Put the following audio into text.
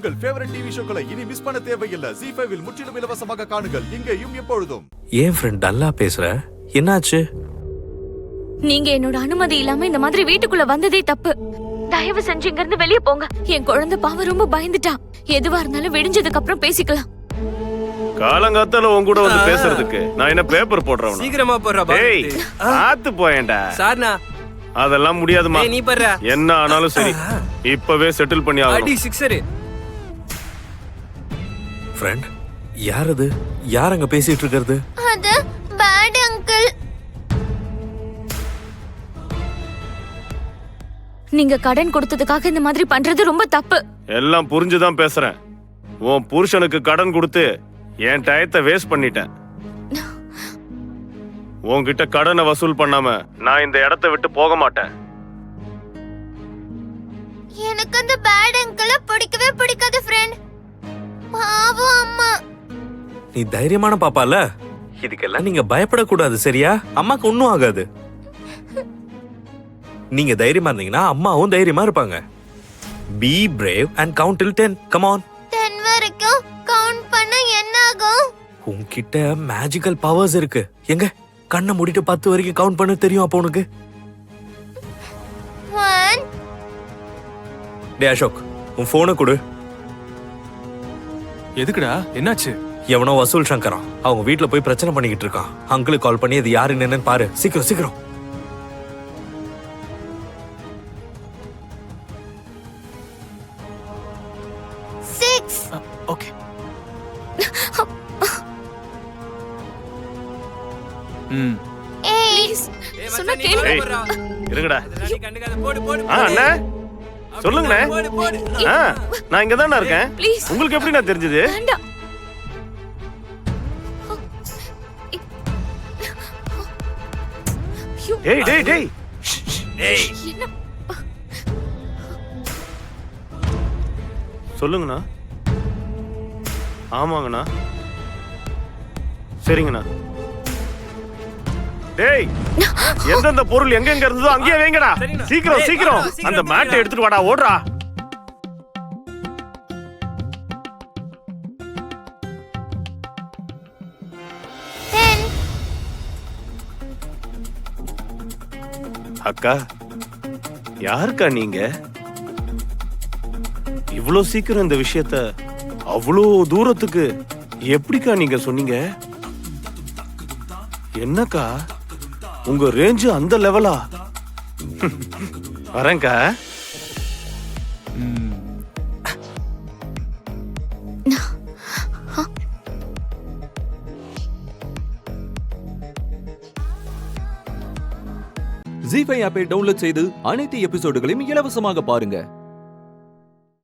உங்கள் favourite TV ஷோக்களை இனி miss பண்ண தேவையில்லை. ZEE5 இல் முற்றிலும் இலவசமாக காணுங்கள். இங்கேயும் எப்பொழுதும். ஏன் ஃப்ரெண்ட் டல்லா பேசுற? என்னாச்சு? நீங்க என்னோட அனுமதி இல்லாம இந்த மாதிரி வீட்டுக்குள்ள வந்ததே தப்பு. தயவு செஞ்சு இங்க இருந்து வெளியே போங்க. என் குழந்தை பாவம் ரொம்ப பயந்துட்டா. எதுவா இருந்தாலும் விடிஞ்சதுக்கு அப்புறம் பேசிக்கலாம். காலங்காத்தால உன் கூட வந்து பேசுறதுக்கு நான் என்ன பேப்பர் போடுறவனா? சீக்கிரமா போறா டேய் ஆத்து போயேன்டா. சார்னா அதெல்லாம் முடியாதுமா. நீ பண்ற என்ன ஆனாலும் சரி இப்பவே செட்டில் பண்ணி அடி ஆகணும். சிக்ஸர். ஃப்ரெண்ட் யார் அது? யார் அங்க பேசிட்டு இருக்கிறது? அது பேட் அங்கிள். நீங்க கடன் கொடுத்ததுக்காக இந்த மாதிரி பண்றது ரொம்ப தப்பு. எல்லாம் புரிஞ்சுதான் பேசுறேன். உன் புருஷனுக்கு கடன் கொடுத்து என் டயத்தை வேஸ்ட் பண்ணிட்டேன். உன்கிட்ட கடனை வசூல் பண்ணாம நான் இந்த இடத்தை விட்டு போக மாட்டேன். எனக்கு அந்த பேட் அங்கிள பிடிக்கவே பிடிக்காது ஃப்ரெண்ட். பாவம் அம்மா. நீ தைரியமான பாப்பால, இதுக்கெல்லாம் நீங்க பயப்படக்கூடாது சரியா? அம்மாக்கு ஒன்னும் ஆகாது. நீங்க தைரியமா இருந்தீங்கன்னா அம்மாவும் தைரியமா இருப்பாங்க. Be brave and count till 10. Come on. 10 வரைக்கும் கவுண்ட் பண்ண என்ன ஆகும்? உன்கிட்ட மேஜிக்கல் பவர்ஸ் இருக்கு. எங்க கண்ணை மூடிட்டு 10 வரைக்கும் கவுண்ட் பண்ண தெரியும் அப்போ உனக்கு? 1. டே அசோக், உன் போனை கொடு. எதுக்குடா? என்னாச்சு? எவனோ வசூல் சங்கரா அவங்க வீட்டுல போய் பிரச்சனை பண்ணிக்கிட்டு இருக்கான். அங்கிளுக்கு கால் பண்ணி அது யாருன்னு என்னன்னு பாரு. சீக்கிரம் சீக்கிரம். ஓகே. ப்ளீஸ் சொன்னா கேளு. ஏய், இருங்கடா. போடு போடு அண்ணா சொல்லுங்கண்ணே. நான் இங்க தானே இருக்கேன். ப்ளீஸ் உங்களுக்கு எப்படி நான் தெரிஞ்சது? வேண்டாம். டேய் டேய் டேய் என்ன? சொல்லுங்கண்ணா. ஆமாங்கண்ணா. சரிங்கண்ணா. டேய் எந்தெந்த பொருள் எங்க எங்க இருந்ததோ அங்கேயே வைங்கடா. சீக்கிரம் சீக்கிரம் அந்த மேட்டை எடுத்துட்டு வாடா. ஓடுறா. அக்கா யாருக்கா நீங்க? இவ்வளவு சீக்கிரம் இந்த விஷயத்த அவ்வளோ தூரத்துக்கு எப்படிக்கா நீங்க சொன்னீங்க? என்னக்கா உங்க ரேஞ்சு அந்த லெவலா? வரேன்க்கா. ZEE5 ஆப்பை டவுன்லோட் செய்து அனைத்து எபிசோடுகளையும் இலவசமாக பாருங்க.